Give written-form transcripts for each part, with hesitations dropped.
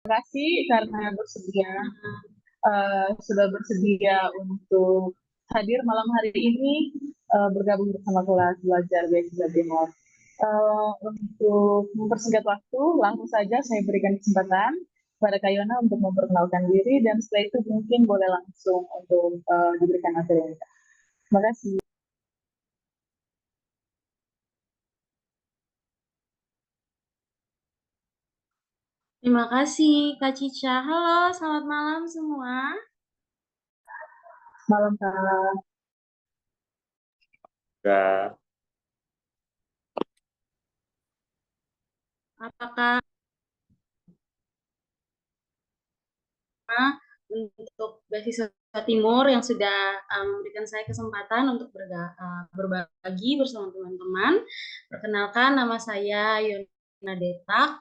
Kasih karena sudah bersedia untuk hadir malam hari ini bergabung bersama kelas belajar beasiswa Timor. Untuk mempersingkat waktu, langsung saja saya berikan kesempatan kepada Kayona untuk memperkenalkan diri dan setelah itu mungkin boleh langsung untuk diberikan materi. Terima kasih. Terima kasih Kak Cica. Halo, selamat malam semua. Malam Kak. Ya, Apakah untuk beasiswa Timur yang sudah memberikan saya kesempatan untuk berbagi bersama teman-teman. Perkenalkan, nama saya Yona Detak,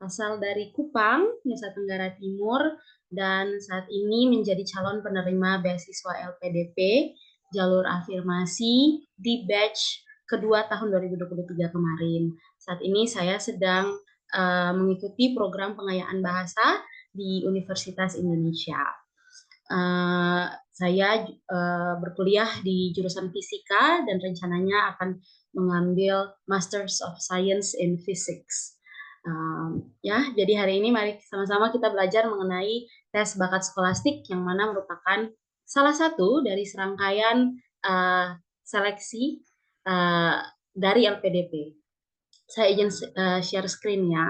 asal dari Kupang, Nusa Tenggara Timur, dan saat ini menjadi calon penerima beasiswa LPDP jalur afirmasi di batch kedua tahun 2023 kemarin. Saat ini saya sedang mengikuti program pengayaan bahasa di Universitas Indonesia. Saya berkuliah di jurusan fisika dan rencananya akan mengambil Masters of Science in Physics. Ya, jadi hari ini mari sama-sama kita belajar mengenai tes bakat skolastik yang mana merupakan salah satu dari serangkaian seleksi dari LPDP. Saya izin share screen-nya.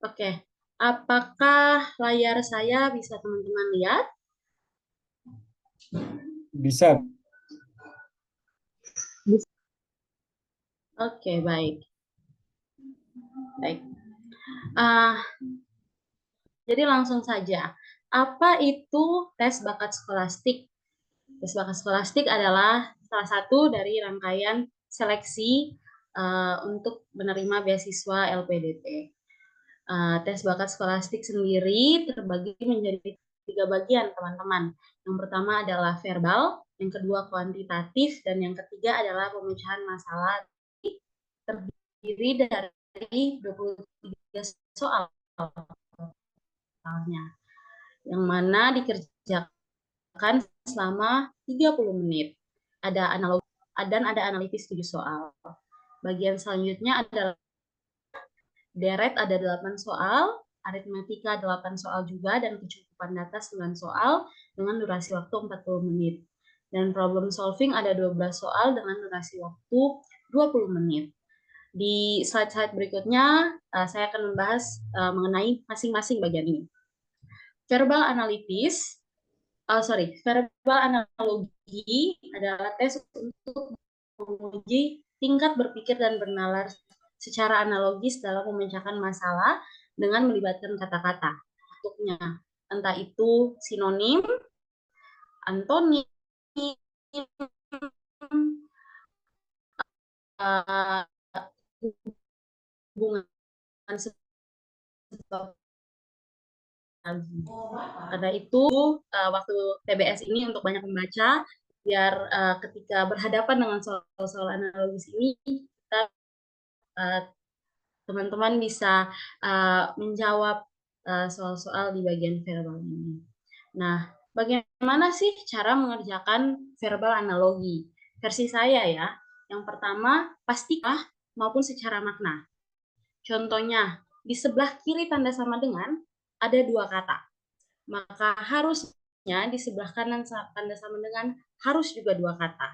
Oke, apakah layar saya bisa teman-teman lihat? bisa. Oke, baik. Baik. Uh, jadi langsung saja. Apa itu tes bakat skolastik? Tes bakat skolastik adalah salah satu dari rangkaian seleksi untuk menerima beasiswa LPDP. Tes bakat skolastik sendiri terbagi menjadi 3 bagian, teman-teman. Yang pertama adalah verbal, yang kedua kuantitatif, dan yang ketiga adalah pemecahan masalah terdiri dari 23 soal, yang mana dikerjakan selama 30 menit. Ada analogi dan ada analitis 7 soal. Bagian selanjutnya adalah deret ada 8 soal, aritmatika 8 soal juga, dan kecukupan data 9 soal dengan durasi waktu 40 menit. Dan problem solving ada 12 soal dengan durasi waktu 20 menit. Di slide-slide berikutnya, saya akan membahas mengenai masing-masing bagian ini. Verbal analogi adalah tes untuk menguji tingkat berpikir dan bernalar secara analogis dalam memecahkan masalah dengan melibatkan kata-kata. Bentuknya, entah itu sinonim, antonim, hubungan karena itu waktu TBS ini untuk banyak membaca biar ketika berhadapan dengan soal-soal analogis ini kita teman-teman bisa menjawab soal-soal di bagian verbal ini. Nah, bagaimana sih cara mengerjakan verbal analogi? Versi saya ya, yang pertama pastikan maupun secara makna. Contohnya, di sebelah kiri tanda sama dengan ada 2 kata. Maka harusnya di sebelah kanan tanda sama dengan harus juga 2 kata.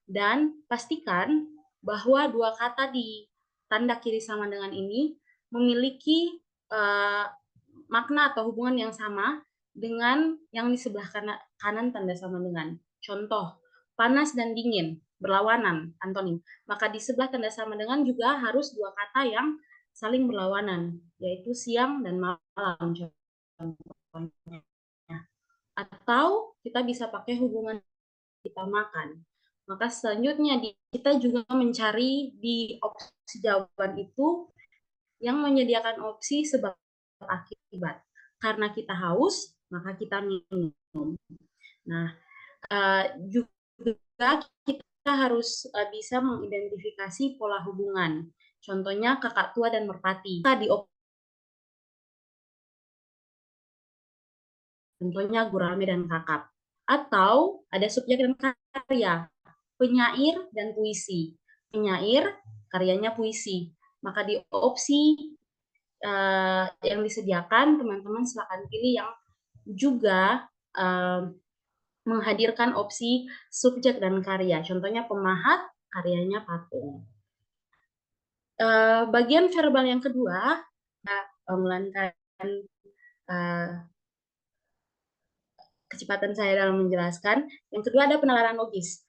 Dan pastikan bahwa 2 kata di tanda kiri sama dengan ini memiliki makna atau hubungan yang sama dengan yang di sebelah kanan tanda sama dengan. Contoh, panas dan dingin, berlawanan, antonim. Maka di sebelah tanda sama dengan juga harus 2 kata yang saling berlawanan, yaitu siang dan malam. Atau kita bisa pakai hubungan kita makan. Maka selanjutnya kita juga mencari di opsi jawaban itu yang menyediakan opsi sebab akibat. Karena kita haus, maka kita minum. Nah, Juga kita harus bisa mengidentifikasi pola hubungan. Contohnya kakak tua dan merpati. Contohnya gurame dan kakap. Atau ada subjek dan karya, penyair dan puisi. Penyair, karyanya puisi. Maka di opsi yang disediakan, teman-teman silakan pilih yang juga menghadirkan opsi subjek dan karya. Contohnya pemahat, karyanya patung. Bagian verbal yang kedua, melanjutkan kecepatan saya dalam menjelaskan. Yang kedua ada penalaran logis.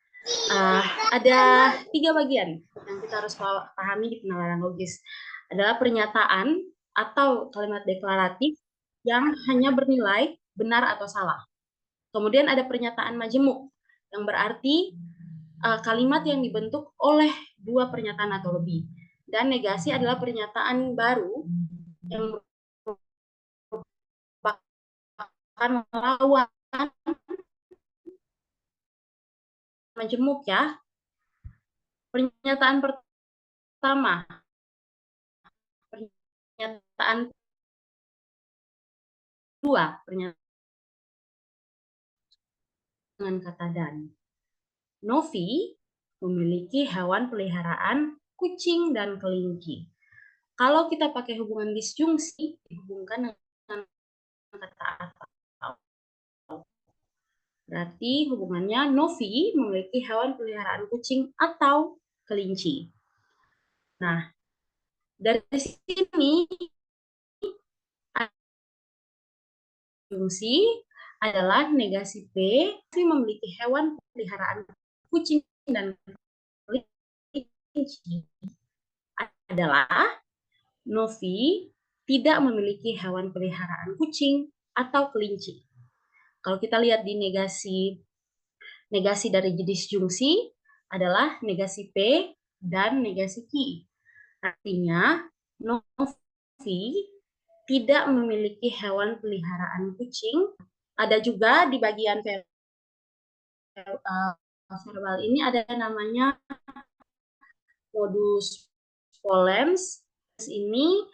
Ada 3 bagian yang kita harus pahami di penalaran logis. Adalah pernyataan atau kalimat deklaratif yang hanya bernilai benar atau salah. Kemudian ada pernyataan majemuk, yang berarti kalimat yang dibentuk oleh 2 pernyataan atau lebih. Dan negasi adalah pernyataan baru yang merupakan melawan majemuk ya. Pernyataan pertama, pernyataan kedua, pernyataan dengan kata dan. Novi memiliki hewan peliharaan kucing dan kelinci. Kalau kita pakai hubungan disjungsi, dihubungkan dengan kata atau. Berarti hubungannya Novi memiliki hewan peliharaan kucing atau kelinci. Nah, dari sini disjungsi adalah negasi P memiliki hewan peliharaan kucing dan kelinci adalah Novi tidak memiliki hewan peliharaan kucing atau kelinci. Kalau kita lihat di negasi dari disjungsi adalah negasi P dan negasi Q. Artinya, Novi tidak memiliki hewan peliharaan kucing. Ada juga di bagian verbal ini ada namanya modus polens. Ini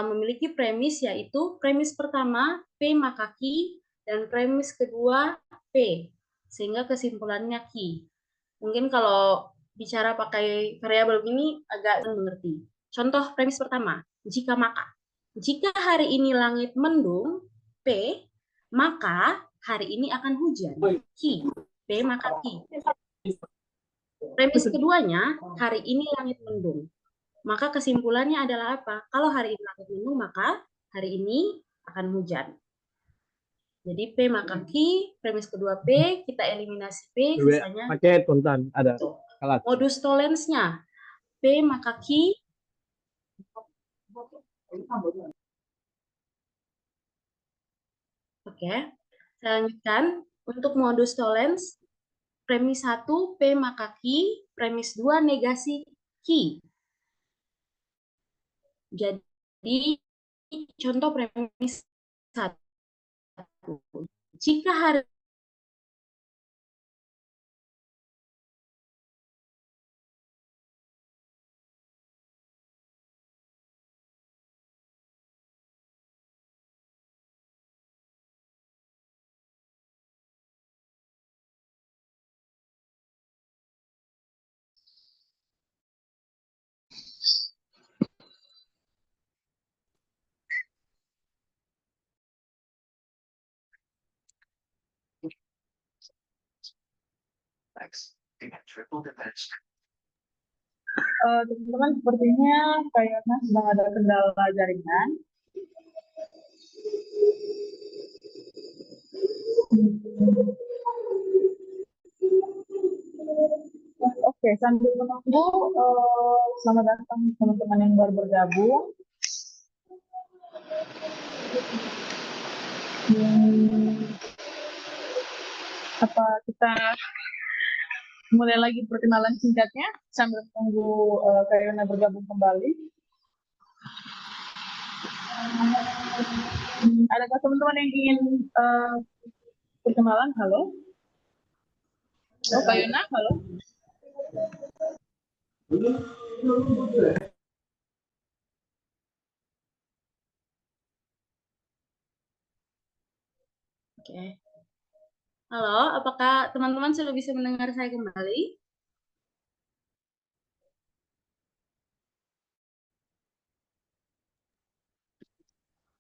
memiliki premis, yaitu premis pertama P maka Q dan premis kedua P, sehingga kesimpulannya Q. Mungkin kalau bicara pakai variabel ini agak mengerti. Contoh premis pertama, jika maka. Jika hari ini langit mendung, P, maka hari ini akan hujan. Q, P maka Q. Premis keduanya, hari ini langit mendung. Maka kesimpulannya adalah apa? Kalau hari ini langit mendung, maka hari ini akan hujan. Jadi P maka Q, premis kedua P, kita eliminasi P, sisanya pakai kontan ada. Modus tolensnya P maka Q. Oke, saya lanjutkan. Untuk modus tolens, premis 1 P maka Q, premis 2 negasi Q. Jadi contoh premis 1. Jika hari teman-teman sepertinya kayaknya sedang ada kendala jaringan. Oke, sambil menunggu, selamat datang teman-teman yang baru bergabung. Apa kita mulai lagi perkenalan singkatnya sambil menunggu Kak Yona bergabung kembali. Adakah teman-teman yang ingin perkenalan? Halo? Oh, Kak Yona, halo. Oke. Halo, apakah teman-teman sudah bisa mendengar saya kembali?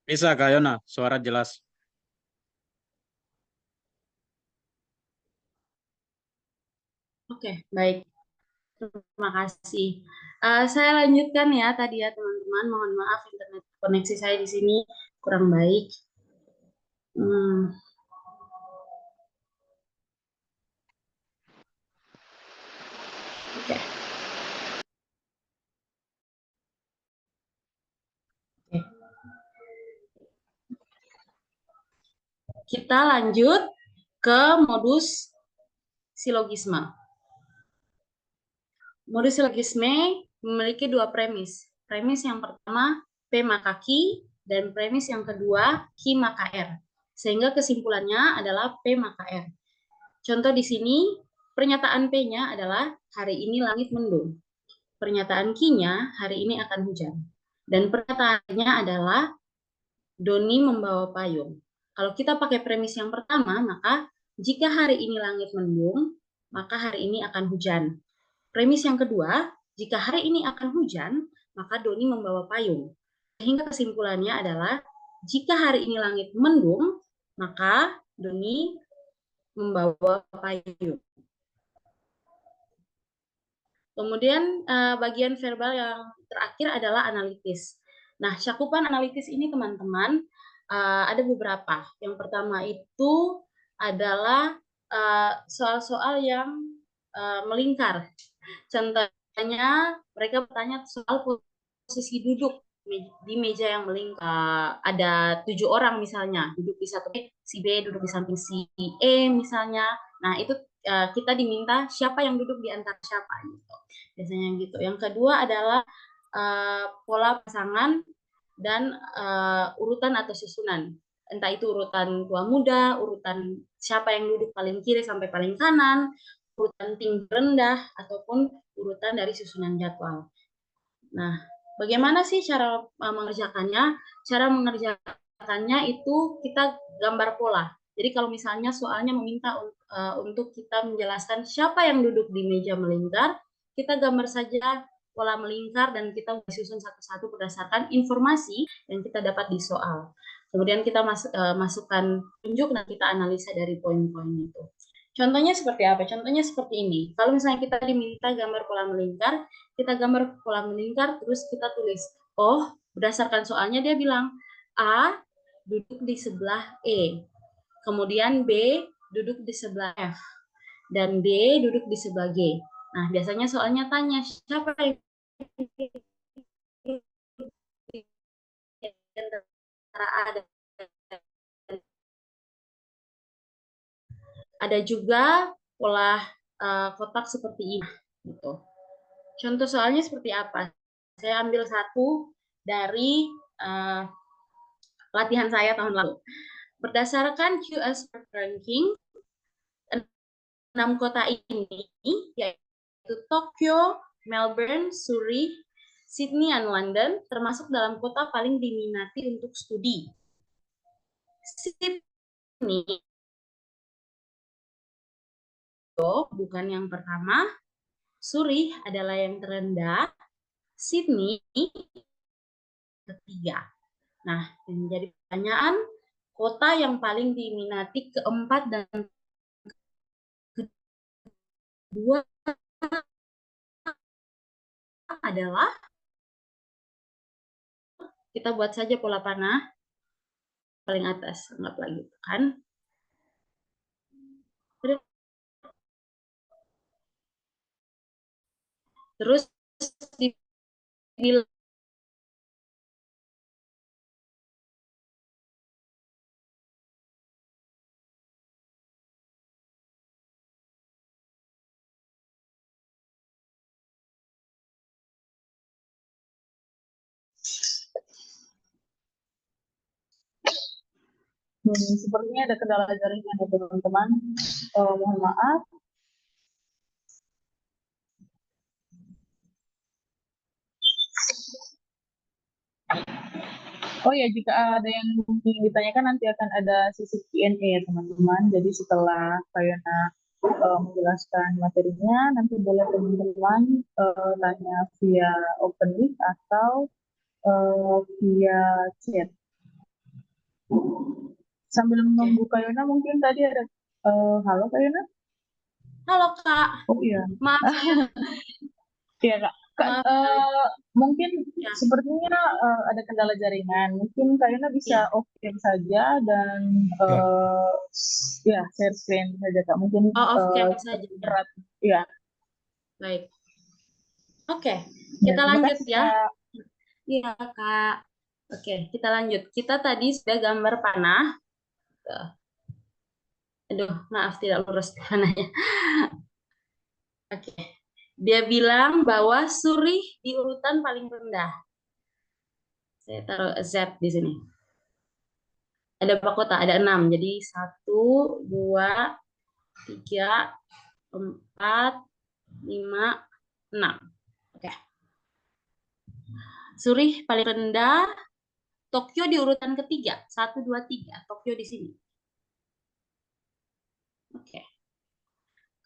Bisa, Kak Yona, suara jelas. Oke, baik. Terima kasih. Saya lanjutkan ya tadi ya teman-teman. Mohon maaf internet koneksi saya di sini kurang baik. Hmm, oke. Oke. Kita lanjut ke modus silogisme. Modus silogisme memiliki dua premis. Premis yang pertama, P maka Q, dan premis yang kedua, Q maka R. Sehingga kesimpulannya adalah P maka R. Contoh di sini, pernyataan P-nya adalah hari ini langit mendung. Pernyataan Q-nya hari ini akan hujan. Dan pernyataannya adalah Doni membawa payung. Kalau kita pakai premis yang pertama, maka jika hari ini langit mendung, maka hari ini akan hujan. Premis yang kedua, jika hari ini akan hujan, maka Doni membawa payung. Sehingga kesimpulannya adalah, jika hari ini langit mendung, maka Doni membawa payung. Kemudian bagian verbal yang terakhir adalah analitis. Nah, cakupan analitis ini teman-teman ada beberapa. Yang pertama itu adalah soal-soal yang melingkar. Contohnya mereka bertanya soal posisi duduk di meja yang melingkar. Ada 7 orang misalnya duduk di satu B, si B duduk di samping si E misalnya. Nah, itu kita diminta siapa yang duduk di antara siapa gitu. Biasanya gitu. Yang kedua adalah pola pasangan dan urutan atau susunan. Entah itu urutan tua muda, urutan siapa yang duduk paling kiri sampai paling kanan, urutan tinggi rendah, ataupun urutan dari susunan jadwal. Nah, bagaimana sih cara mengerjakannya? Cara mengerjakannya itu kita gambar pola. Jadi kalau misalnya soalnya meminta untuk kita menjelaskan siapa yang duduk di meja melingkar, kita gambar saja pola melingkar dan kita susun satu-satu berdasarkan informasi yang kita dapat di soal. Kemudian kita masukkan tunjuk dan kita analisa dari poin-poin itu. Contohnya seperti apa? Contohnya seperti ini. Kalau misalnya kita diminta gambar pola melingkar, kita gambar pola melingkar, terus kita tulis. Oh, berdasarkan soalnya dia bilang, A duduk di sebelah E. Kemudian B duduk di sebelah F. Dan D duduk di sebelah G. Nah, biasanya soalnya tanya, siapa yang antara A dan ada juga pola kotak seperti ini gitu. Contoh soalnya seperti apa? Saya ambil satu dari latihan saya tahun lalu. Berdasarkan QS ranking, 6 kota ini yaitu Tokyo, Melbourne, Surrey, Sydney, dan London termasuk dalam kota paling diminati untuk studi. Sydney bukan yang pertama, Surrey adalah yang terendah, Sydney ketiga. Nah, yang menjadi pertanyaan, kota yang paling diminati keempat dan kedua adalah, kita buat saja pola panah paling atas, anggaplah gitu kan. Terus dibilang Sepertinya ada kendala jaringan ya teman-teman. Mohon maaf. Oh ya, jika ada yang ingin ditanyakan nanti akan ada sesi Q&A ya teman-teman. Jadi setelah Kayona menjelaskan materinya, nanti boleh teman-teman tanya via open link atau via chat. Sambil menunggu Kayona, mungkin tadi ada halo Kayona? Halo Kak, Oh iya, maaf ya. iya Kak. Kak, Maaf ya. mungkin Ya, sepertinya ada kendala jaringan. Mungkin Kayona bisa ya. off-cam saja dan Ya. ya share screen saja Kak. Mungkin Oh, off cam saja ya. berat. Ya, Baik. Oke, ya kita terima lanjut kasih ya. Kak. Iya, Kak. Oke, kita lanjut. Kita tadi sudah gambar panah. Tuh. Aduh, maaf tidak lurus panahnya. Oke. Dia bilang bahwa Surih di urutan paling rendah. Saya taruh Z di sini. Ada berapa kota? Ada 6. Jadi 1, 2, 3, 4, 5, 6. Oke. Surih paling rendah. Tokyo di urutan ketiga. 1, 2, 3. Tokyo di sini. Oke.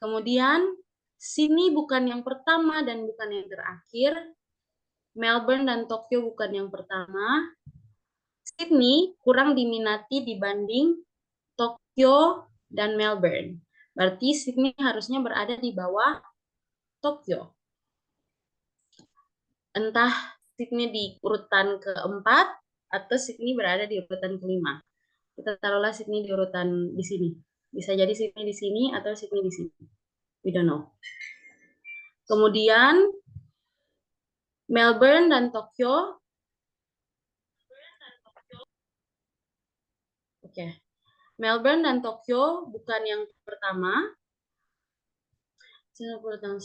Kemudian sini bukan yang pertama dan bukan yang terakhir. Melbourne dan Tokyo bukan yang pertama. Sydney kurang diminati dibanding Tokyo dan Melbourne. Berarti Sydney harusnya berada di bawah Tokyo. Entah Sydney di urutan keempat atau Sydney berada di urutan kelima. Kita taruhlah Sydney di urutan di sini. Bisa jadi Sydney di sini atau Sydney di sini. We don't know. Kemudian Melbourne dan Tokyo. Oke. Melbourne dan Tokyo bukan yang pertama. Melbourne,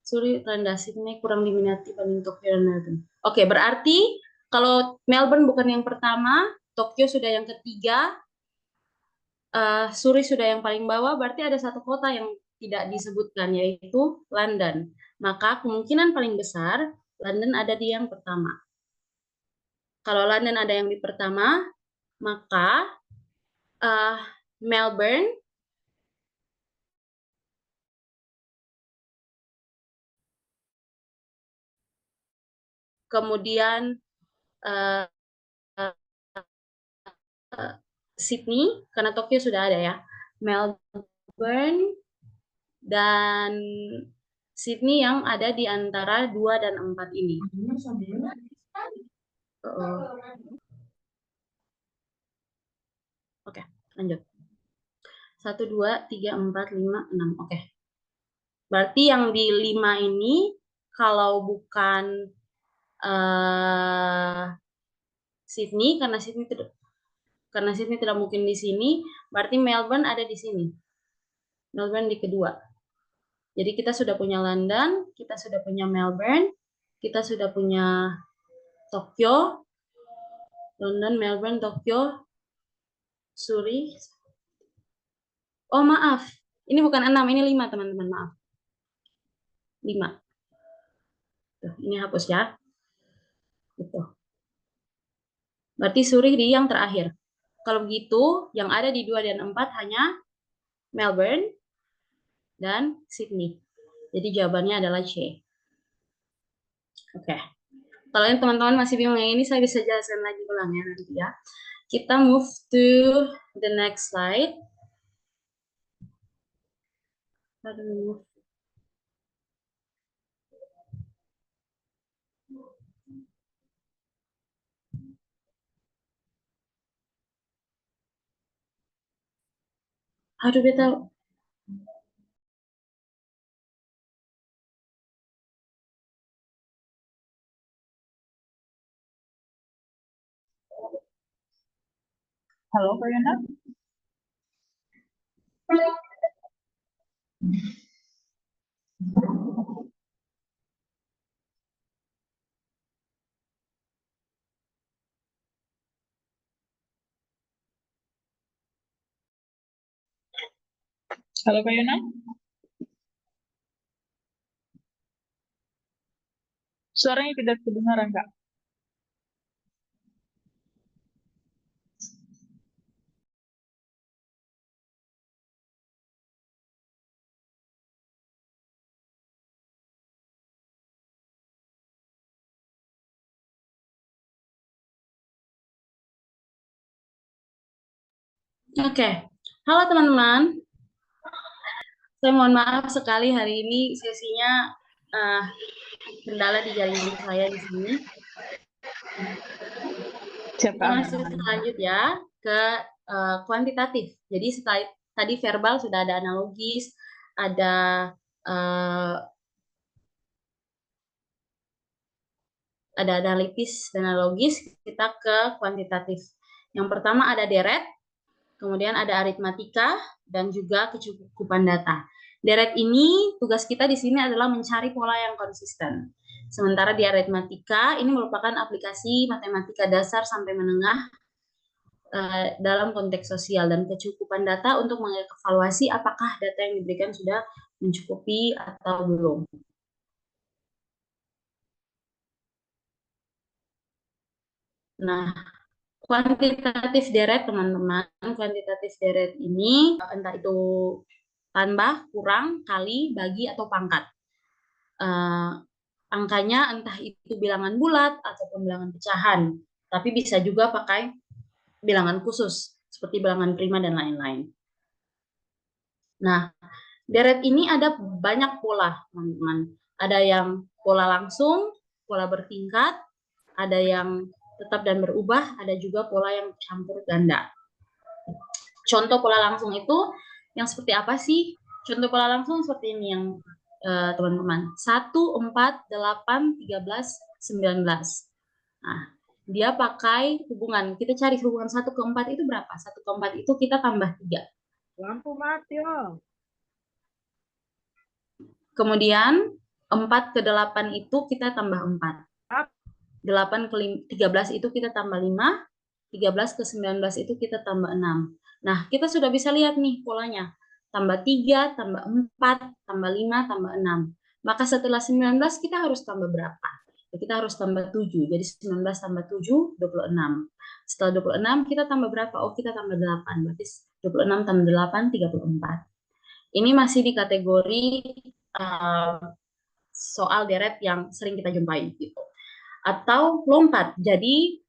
Surrey rendah, Sydney kurang diminati paling Tokyo dan Melbourne. Oke, berarti kalau Melbourne bukan yang pertama, Tokyo sudah yang ketiga, Surrey sudah yang paling bawah, berarti ada satu kota yang tidak disebutkan, yaitu London. Maka kemungkinan paling besar, London ada di yang pertama. Kalau London ada yang di pertama, maka Melbourne, kemudian uh, Sydney, karena Tokyo sudah ada ya, Melbourne, dan Sydney yang ada di antara 2 dan 4 ini. Oke, lanjut. 1, 2, 3, 4, 5, 6. Oke. Berarti yang di 5 ini, kalau bukan Sydney, karena Sydney tidak mungkin di sini, berarti Melbourne ada di sini. Melbourne di kedua. Jadi kita sudah punya London, kita sudah punya Melbourne, kita sudah punya Tokyo, London, Melbourne, Tokyo, Surrey. Oh maaf, ini bukan 6, ini 5 teman-teman, maaf. 5. Tuh, ini hapus ya. Gitu. Berarti Surrey di yang terakhir. Kalau begitu, yang ada di 2 dan 4 hanya Melbourne dan Sydney. Jadi jawabannya adalah C. Oke. Kalau teman-teman masih bingung yang ini, saya bisa jelaskan lagi ulang ya nanti ya. Kita move to the next slide. Aduh. Aduh, beta. Halo Kayona. Halo Kayona. Suaranya tidak kedengaran Kak. Oke. Halo teman-teman. Saya mohon maaf sekali hari ini sesinya kendala di jaringan saya di sini. Kita masuk lanjut ya ke kuantitatif. Jadi setelah tadi verbal sudah ada analogis, ada analitis dan analogis, kita ke kuantitatif. Yang pertama ada deret, kemudian ada aritmatika, dan juga kecukupan data. Deret ini, tugas kita di sini adalah mencari pola yang konsisten. Sementara di aritmatika, ini merupakan aplikasi matematika dasar sampai menengah dalam konteks sosial, dan kecukupan data untuk mengevaluasi apakah data yang diberikan sudah mencukupi atau belum. Nah, kuantitatif deret, teman-teman, kuantitatif deret ini entah itu tambah, kurang, kali, bagi, atau pangkat. Angkanya entah itu bilangan bulat ataupun bilangan pecahan, tapi bisa juga pakai bilangan khusus, seperti bilangan prima dan lain-lain. Nah, deret ini ada banyak pola, teman-teman. Ada yang pola langsung, pola bertingkat, ada yang tetap dan berubah, ada juga pola yang campur ganda. Contoh pola langsung itu yang seperti apa sih? Contoh pola langsung seperti ini yang teman-teman. 1, 4, 8, 13, 19. Nah, dia pakai hubungan. Kita cari hubungan 1 ke 4 itu berapa? 1 ke 4 itu kita tambah 3. Lampu mati, oh. Kemudian 4 ke 8 itu kita tambah 4. 8 ke 13 itu kita tambah 5. 13 ke 19 itu kita tambah 6. Nah, kita sudah bisa lihat nih polanya. Tambah 3, tambah 4, tambah 5, tambah 6. Maka setelah 19 kita harus tambah berapa? Kita harus tambah 7. Jadi 19 tambah 7, 26. Setelah 26 kita tambah berapa? Oh, kita tambah 8. Berarti 26 tambah 8, 34. Ini masih di kategori soal deret yang sering kita jumpai gitu. Atau lompat. Jadi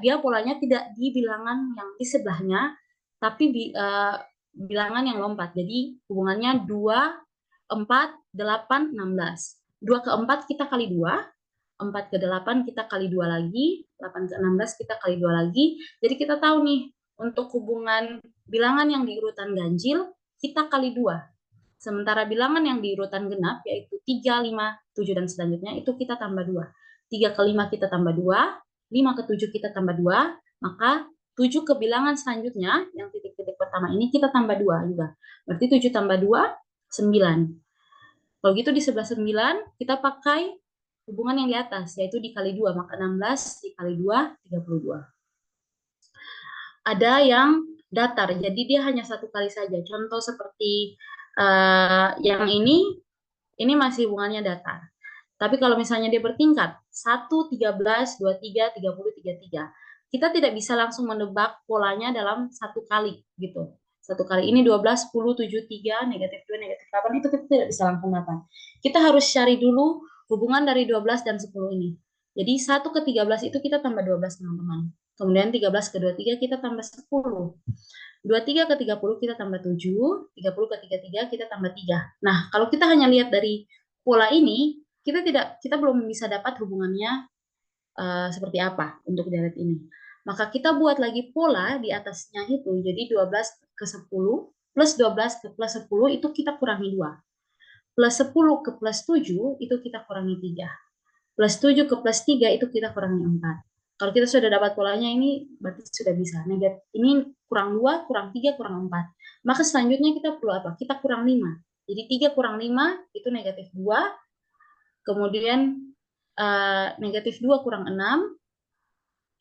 dia polanya tidak di bilangan yang di sebelahnya, tapi bilangan yang lompat. Jadi hubungannya 2, 4, 8, 16. 2 ke 4 kita kali 2, 4 ke 8 kita kali 2 lagi, 8 ke 16 kita kali 2 lagi. Jadi kita tahu nih, untuk hubungan bilangan yang di urutan ganjil, kita kali 2. Sementara bilangan yang di urutan genap, yaitu 3, 5, 7, dan selanjutnya, itu kita tambah 2. 3 ke 5 kita tambah 2, 5 ke 7 kita tambah 2, maka 7 ke bilangan selanjutnya, yang titik-titik pertama ini, kita tambah 2 juga. Berarti 7 tambah 2, 9. Kalau gitu di sebelah 9, kita pakai hubungan yang di atas, yaitu dikali 2, maka 16 dikali 2, 32. Ada yang datar, jadi dia hanya satu kali saja. Contoh seperti yang ini masih hubungannya datar. Tapi kalau misalnya dia bertingkat, 1, 13, 23, 30, 33. Kita tidak bisa langsung menebak polanya dalam satu kali gitu. Satu kali ini 12, 10, 7, 3, negatif 2, negatif 8, itu kita tidak bisa langsung dapat. Kita harus cari dulu hubungan dari 12 dan 10 ini. Jadi 1 ke 13 itu kita tambah 12, teman-teman. Kemudian 13 ke 23 kita tambah 10. 23 ke 30 kita tambah 7, 30 ke 33 kita tambah 3. Nah, kalau kita hanya lihat dari pola ini, kita belum bisa dapat hubungannya seperti apa untuk deret ini. Maka kita buat lagi pola di atasnya itu, jadi 12 ke 10 plus 12 ke plus 10 itu kita kurangi 2. Plus 10 ke plus 7 itu kita kurangi 3. Plus 7 ke plus 3 itu kita kurangi 4. Kalau kita sudah dapat polanya ini, berarti sudah bisa. Negatif ini kurang 2, kurang 3, kurang 4. Maka selanjutnya kita perlu apa? Kita kurang 5. Jadi 3 kurang 5 itu negatif 2. Kemudian negatif 2 kurang 6,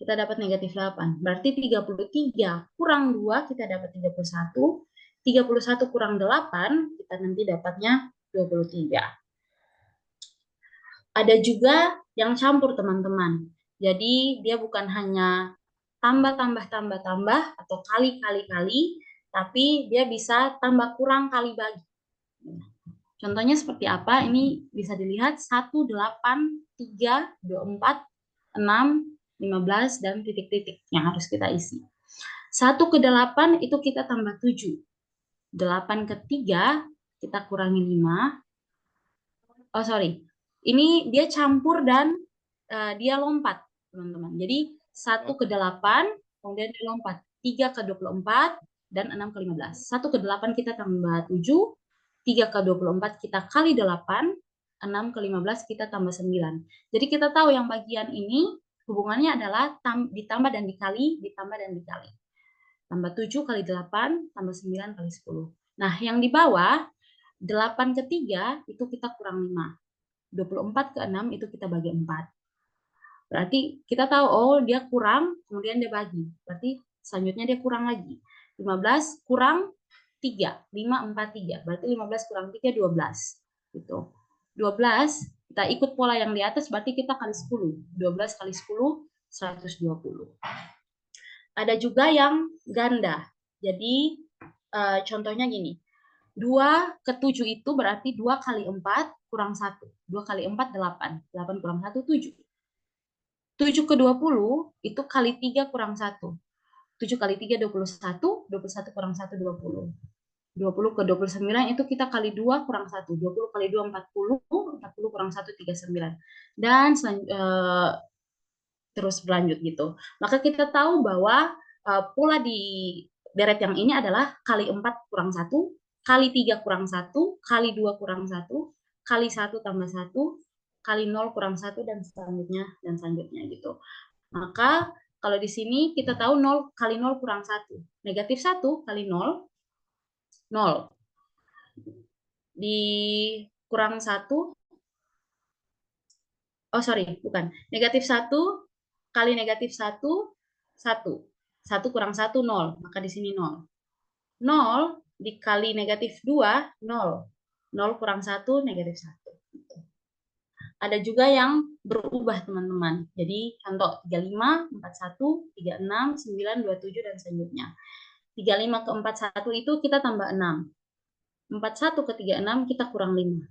kita dapat negatif 8. Berarti 33 kurang 2, kita dapat 31. 31 kurang 8, kita nanti dapatnya 23. Ada juga yang campur, teman-teman. Jadi dia bukan hanya tambah atau kali, tapi dia bisa tambah kurang kali bagi. Contohnya seperti apa? Ini bisa dilihat 1, 8, 3, 24, 6, 15, dan titik-titik yang harus kita isi. 1 ke 8 itu kita tambah 7. 8 ke 3 kita kurangi 5. Oh sorry, ini dia campur dan dia lompat, teman-teman. Jadi 1 ke 8, kemudian dia lompat. 3 ke 24, dan 6 ke 15. 1 ke 8 kita tambah 7, 3 ke 24 kita kali 8, 6 ke 15 kita tambah 9. Jadi kita tahu yang bagian ini hubungannya adalah ditambah dan dikali, ditambah dan dikali. Tambah 7 kali 8, tambah 9 kali 10. Nah, yang di bawah, 8 ke 3 itu kita kurang 5. 24 ke 6 itu kita bagi 4. Berarti kita tahu, oh dia kurang, kemudian dia bagi. Berarti selanjutnya dia kurang lagi. 15 kurang 3. 5, 4, 3. Berarti 15 kurang 3, 12. Gitu. 12, kita ikut pola yang di atas, berarti kita kali 10. 12 kali 10, 120. Ada juga yang ganda. Jadi contohnya gini. 2 ke 7 itu berarti 2 kali 4 kurang 1. 2 kali 4, 8. 8 kurang 1, 7. 7 ke 20 itu kali 3 kurang 1. 7 kali 3, 21. 21 kurang 1, 20. 20 ke 29 itu kita kali 2 kurang 1. 20 kali 2, 40. 40 kurang 1, 39. Dan terus berlanjut gitu. Maka kita tahu bahwa pola di deret yang ini adalah kali 4 kurang 1, kali 3 kurang 1, kali 2 kurang 1, kali 1 tambah 1, kali 0 kurang 1, dan selanjutnya gitu. Maka kalau di sini kita tahu 0 kali 0 kurang 1. Negatif 1 kali 0, 0. Dikurang 1, oh sorry, bukan. Negatif 1 kali negatif 1, 1. 1 kurang 1, 0. Maka di sini 0. 0 dikali negatif 2, 0. 0 kurang 1, negatif 1. Ada juga yang berubah, teman-teman. Jadi, contoh 35, 41, 36, 9, 27, dan selanjutnya. 35 ke 41 itu kita tambah 6. 41 ke 36 kita kurang 5.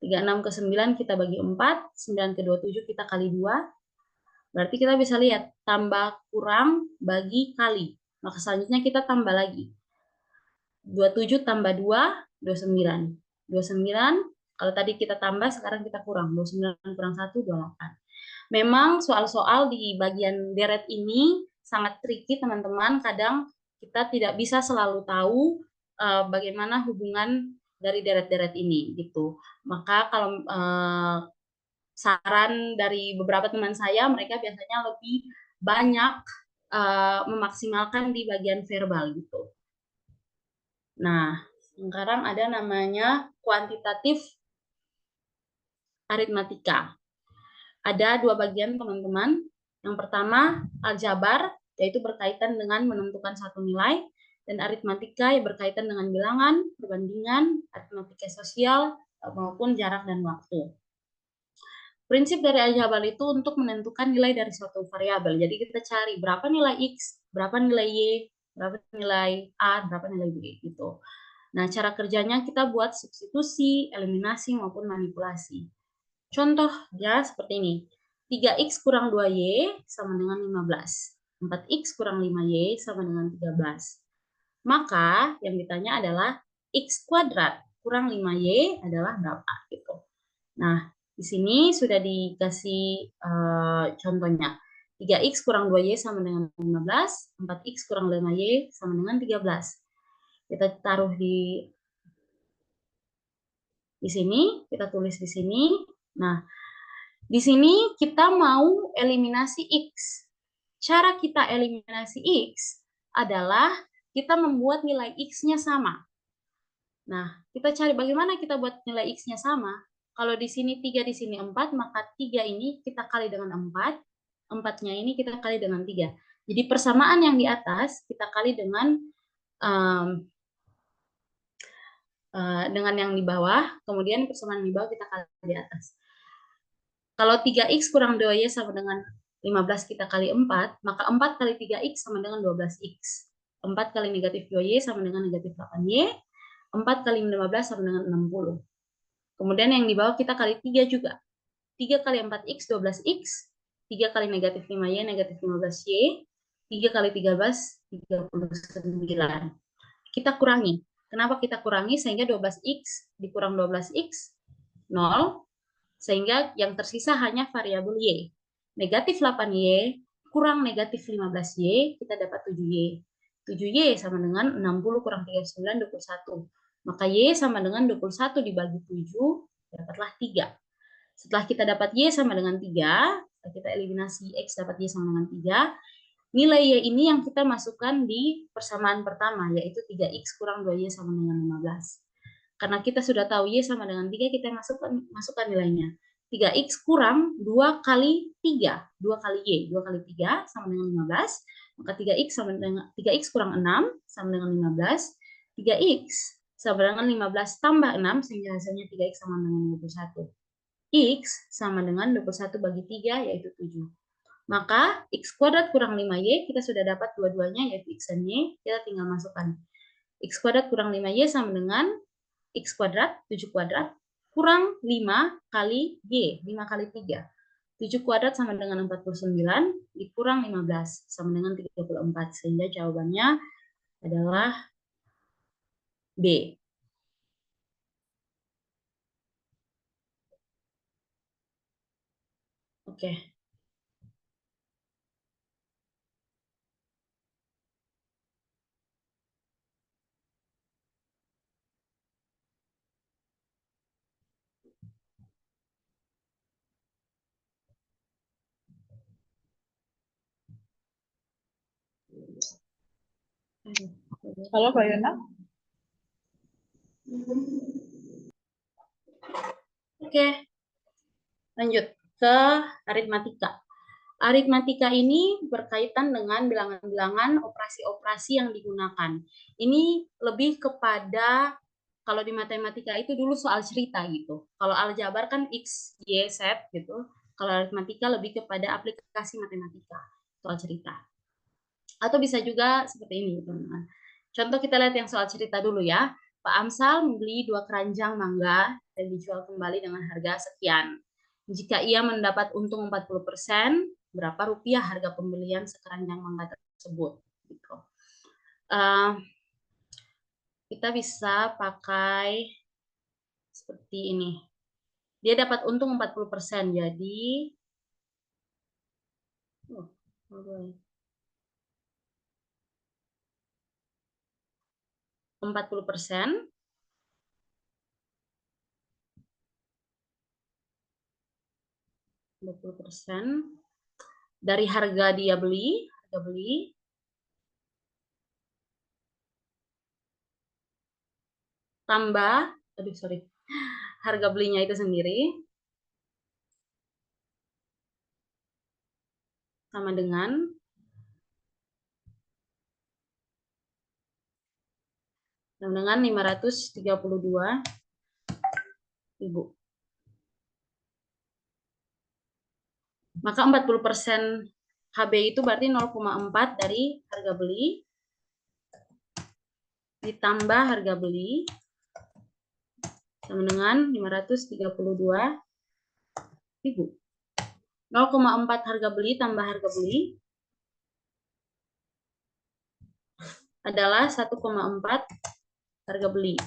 36 ke 9 kita bagi 4. 9 ke 27 kita kali 2. Berarti kita bisa lihat, tambah kurang bagi kali. Maka selanjutnya kita tambah lagi. 27 tambah 2, 29. 29, kalau tadi kita tambah, sekarang kita kurang. 29 kurang 1, 28. Memang soal-soal di bagian deret ini sangat tricky, teman-teman. Kadang kita tidak bisa selalu tahu bagaimana hubungan dari deret-deret ini gitu. Maka kalau saran dari beberapa teman saya, mereka biasanya lebih banyak memaksimalkan di bagian verbal gitu. Nah, sekarang ada namanya kuantitatif aritmatika. Ada 2 bagian, teman-teman. Yang pertama, aljabar, yaitu berkaitan dengan menentukan satu nilai, dan aritmatika yang berkaitan dengan bilangan, perbandingan, aritmatika sosial, maupun jarak dan waktu. Prinsip dari aljabar itu untuk menentukan nilai dari suatu variabel. Jadi kita cari berapa nilai X, berapa nilai Y, berapa nilai A, berapa nilai B gitu. Nah, cara kerjanya kita buat substitusi, eliminasi, maupun manipulasi. Contoh ya seperti ini. 3X kurang 2Y sama dengan 15. 4X kurang 5Y sama dengan 13. Maka yang ditanya adalah X kuadrat kurang 5Y adalah berapa gitu. Nah, di sini sudah dikasih contohnya. 3X kurang 2Y sama dengan 15, 4X kurang 5Y sama dengan 13. Kita taruh di sini, kita tulis di sini. Nah, di sini kita mau eliminasi X. Cara kita eliminasi X adalah kita membuat nilai X-nya sama. Nah, kita cari bagaimana kita buat nilai X-nya sama. Kalau di sini 3, di sini 4, maka 3 ini kita kali dengan 4. 4-nya ini kita kali dengan 3. Jadi persamaan yang di atas kita kali dengan yang di bawah, kemudian persamaan di bawah kita kali di atas. Kalau 3X kurang 2Y sama dengan 15 kita kali 4, maka 4 kali 3X sama dengan 12X. 4 kali negatif 2Y sama dengan negatif 8Y. 4 kali 15 sama dengan 60. Kemudian yang di bawah kita kali 3 juga. 3 kali 4X, 12X. 3 kali negatif 5Y, negatif 15Y. 3 kali 13, 39. Kita kurangi. Kenapa kita kurangi? Sehingga 12x dikurang 12x, 0. Sehingga yang tersisa hanya variabel y. Negatif 8y kurang negatif 15y, kita dapat 7y. 7y sama dengan 60 kurang 39, 21. Maka y sama dengan 21 dibagi 7, dapatlah 3. Setelah kita dapat y sama dengan 3, kita eliminasi x dapat y sama dengan 3, nilai y ini yang kita masukkan di persamaan pertama, yaitu 3x kurang 2y sama dengan 15. Karena kita sudah tahu y sama dengan 3, kita masukkan nilainya. 3x kurang 2 kali 3, 2 kali y, 2 kali 3 sama dengan 15, maka 3x sama dengan 3x kurang 6 sama dengan 15, 3x sama dengan 15 tambah 6 sehingga hasilnya 3x sama dengan 21. X sama dengan 21 bagi 3 yaitu 7. Maka x kuadrat kurang 5y, kita sudah dapat dua-duanya yaitu x dan y, kita tinggal masukkan. X kuadrat kurang 5y sama dengan x kuadrat, 7 kuadrat, kurang 5 kali y, 5 kali 3. 7 kuadrat sama dengan 49, dikurang 15, sama dengan 34. Sehingga jawabannya adalah B. Oke. Halo Kak Yona. Oke. Lanjut ke aritmatika. Aritmatika ini berkaitan dengan bilangan-bilangan operasi-operasi yang digunakan. Ini lebih kepada, kalau di matematika itu dulu soal cerita gitu. Kalau aljabar kan X, Y, Z gitu. Kalau aritmatika lebih kepada aplikasi matematika, soal cerita. Atau bisa juga seperti ini, teman-teman. Contoh kita lihat yang soal cerita dulu ya. Pak Amsal membeli 2 keranjang mangga dan dijual kembali dengan harga sekian. Jika ia mendapat untung 40%, berapa rupiah harga pembelian sekeranjang mangga tersebut? Gitu. Kita bisa pakai seperti ini. Dia dapat untung 40%, jadi 40%. Dari harga dia beli, tambah, harga belinya itu sendiri sama dengan dengan 532.000. Maka 40% HB itu berarti 0,4 dari harga beli ditambah harga beli sama dengan 532.000. 0,4 harga beli tambah harga beli adalah 1,4 harga beli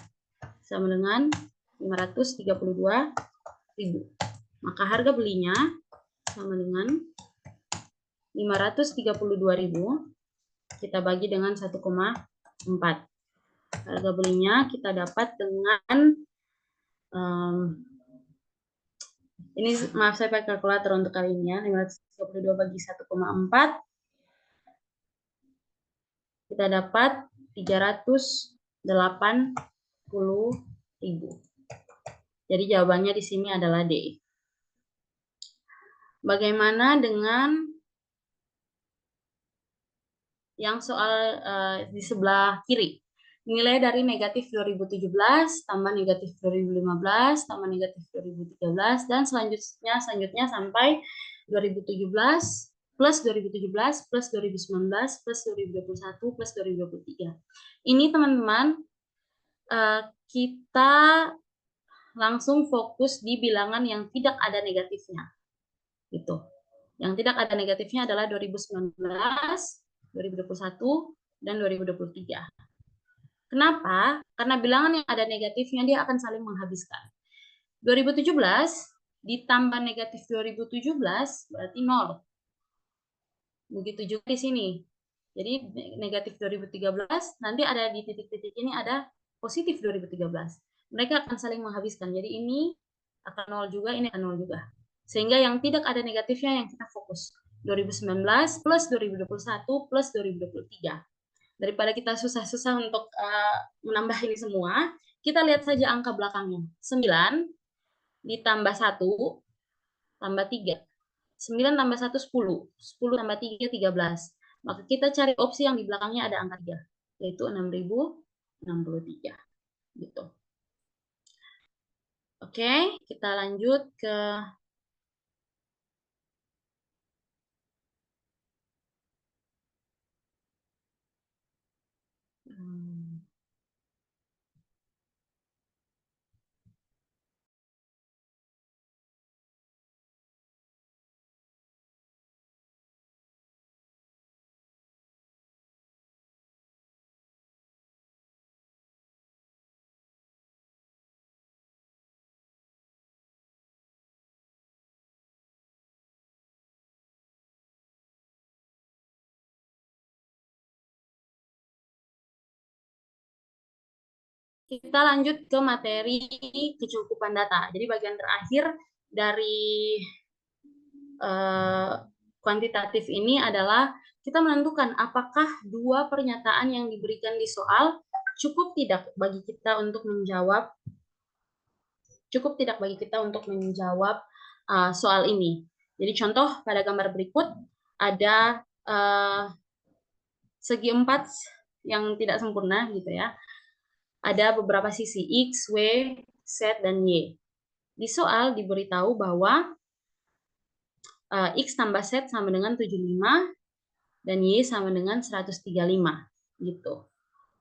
sama dengan 532.000. Maka harga belinya sama dengan 532.000 kita bagi dengan 1,4. Harga belinya kita dapat dengan ini, maaf saya pakai kalkulator untuk kali ini ya. 532 bagi 1,4 kita dapat 380.000. Jadi jawabannya di sini adalah D. Bagaimana dengan yang soal di sebelah kiri? Nilai dari negatif 2017 tambah negatif 2015 tambah negatif 2013 dan selanjutnya sampai 2017 plus 2017 plus 2019 plus 2021 plus 2023. Ini teman-teman kita langsung fokus di bilangan yang tidak ada negatifnya. Gitu. Yang tidak ada negatifnya adalah 2019, 2021, dan 2023. Kenapa? Karena bilangan yang ada negatifnya dia akan saling menghabiskan. 2017 ditambah negatif 2017 berarti 0. Begitu juga di sini. Jadi negatif 2013 nanti ada di titik-titik ini ada positif 2013. Mereka akan saling menghabiskan. Jadi ini akan 0 juga, ini akan 0 juga. Sehingga yang tidak ada negatifnya yang kita fokus. 2019 plus 2021 plus 2023. Daripada kita susah-susah untuk menambah ini semua, kita lihat saja angka belakangnya. 9 ditambah 1 tambah 3. 9 tambah 1, 10. 10 tambah 3, 13. Maka kita cari opsi yang di belakangnya ada angka 3, yaitu 6063. Gitu. Oke, kita lanjut ke kita lanjut ke materi kecukupan data. Jadi bagian terakhir dari kuantitatif ini adalah kita menentukan apakah dua pernyataan yang diberikan di soal cukup tidak bagi kita untuk menjawab soal ini. Jadi contoh pada gambar berikut ada segi 4 yang tidak sempurna gitu ya. Ada beberapa sisi X, Y, Z, dan Y. Di soal diberitahu bahwa X tambah Z sama dengan 75 dan Y sama dengan 135 gitu.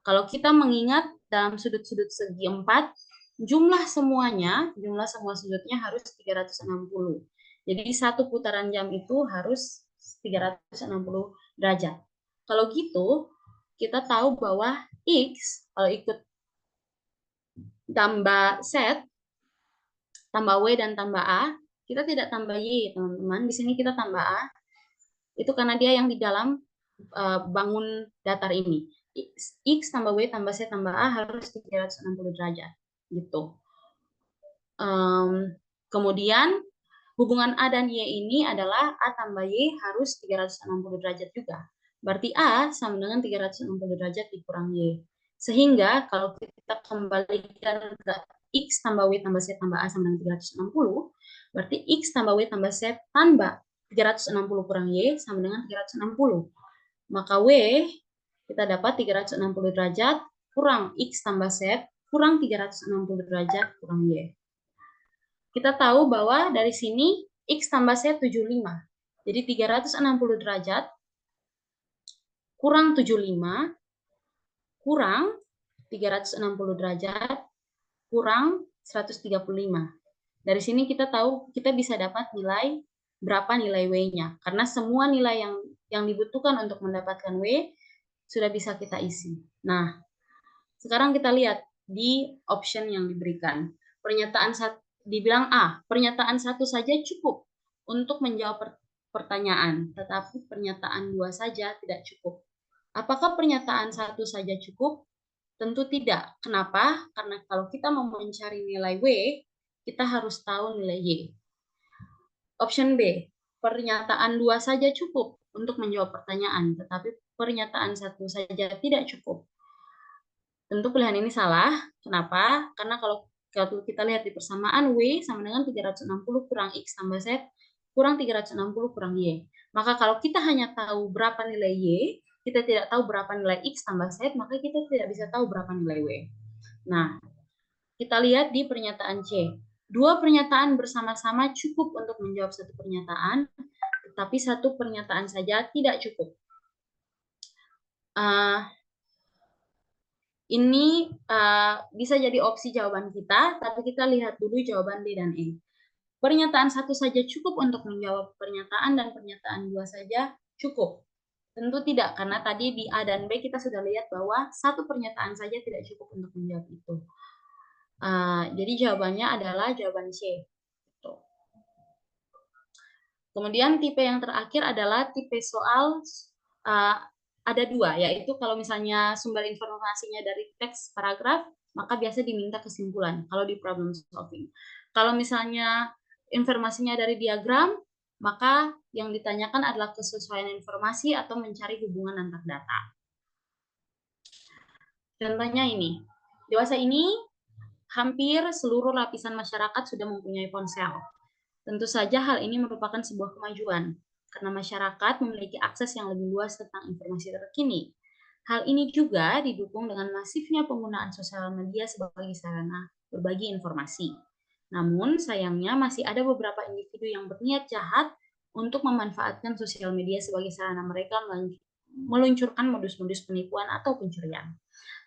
Kalau kita mengingat dalam sudut-sudut segi 4, jumlah semua sudutnya harus 360. Jadi satu putaran jam itu harus 360 derajat. Kalau gitu, kita tahu bahwa X kalau ikut tambah Z, tambah W dan tambah A, kita tidak tambah Y, teman-teman. Di sini kita tambah A. Itu karena dia yang di dalam bangun datar ini. X tambah Y tambah Z tambah A harus 360 derajat. Gitu. Kemudian, hubungan A dan Y ini adalah A tambah Y harus 360 derajat juga. Berarti A sama dengan 360 derajat dikurang Y. Sehingga kalau kita kembalikan ke X tambah Y tambah Z tambah A sama dengan 360, berarti X tambah Y tambah Z tambah 360 kurang Y sama dengan 360. Maka W kita dapat 360 derajat kurang X tambah Z kurang 360 derajat kurang Y. Kita tahu bahwa dari sini X tambah Z 75. Jadi 360 derajat kurang 75 kurang 360 derajat kurang 135. Dari sini kita tahu kita bisa dapat nilai berapa nilai W-nya. Karena semua nilai yang dibutuhkan untuk mendapatkan W sudah bisa kita isi. Nah, sekarang kita lihat di option yang diberikan. Pernyataan dibilang A, pernyataan 1 saja cukup untuk menjawab pertanyaan, tetapi pernyataan 2 saja tidak cukup. Apakah pernyataan 1 saja cukup? Tentu tidak. Kenapa? Karena kalau kita mau mencari nilai W, kita harus tahu nilai Y. Option B, pernyataan 2 saja cukup untuk menjawab pertanyaan, tetapi pernyataan 1 saja tidak cukup. Tentu pilihan ini salah. Kenapa? Karena kalau kita lihat di persamaan, W sama dengan 360 kurang X tambah Z kurang 360 kurang Y. Maka kalau kita hanya tahu berapa nilai Y, kita tidak tahu berapa nilai X tambah Z, maka kita tidak bisa tahu berapa nilai W. Nah, kita lihat di pernyataan C. Dua pernyataan bersama-sama cukup untuk menjawab satu pernyataan, tetapi satu pernyataan saja tidak cukup. Ini bisa jadi opsi jawaban kita, tapi kita lihat dulu jawaban D dan E. Pernyataan 1 saja cukup untuk menjawab pernyataan dan pernyataan 2 saja cukup. Tentu tidak, karena tadi di A dan B kita sudah lihat bahwa satu pernyataan saja tidak cukup untuk menjawab itu. Jadi jawabannya adalah jawaban C. Gitu. Kemudian tipe yang terakhir adalah tipe soal ada dua, yaitu kalau misalnya sumber informasinya dari teks paragraf, maka biasa diminta kesimpulan kalau di problem solving. Kalau misalnya informasinya dari diagram, maka yang ditanyakan adalah kesesuaian informasi atau mencari hubungan antar data. Contohnya ini, dewasa ini hampir seluruh lapisan masyarakat sudah mempunyai ponsel. Tentu saja hal ini merupakan sebuah kemajuan, karena masyarakat memiliki akses yang lebih luas tentang informasi terkini. Hal ini juga didukung dengan masifnya penggunaan sosial media sebagai sarana berbagi informasi. Namun, sayangnya masih ada beberapa individu yang berniat jahat untuk memanfaatkan sosial media sebagai sarana mereka meluncurkan modus-modus penipuan atau pencurian.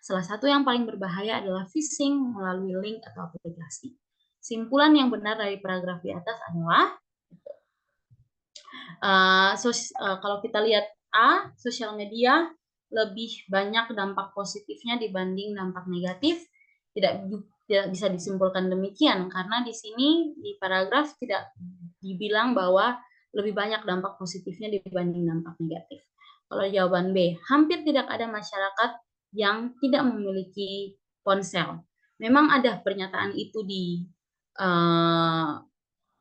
Salah satu yang paling berbahaya adalah phishing melalui link atau aplikasi. Simpulan yang benar dari paragraf di atas adalah kalau kita lihat A, sosial media lebih banyak dampak positifnya dibanding dampak negatif. Tidak bisa disimpulkan demikian karena di sini di paragraf tidak dibilang bahwa lebih banyak dampak positifnya dibanding dampak negatif. Kalau jawaban B, hampir tidak ada masyarakat yang tidak memiliki ponsel. Memang ada pernyataan itu di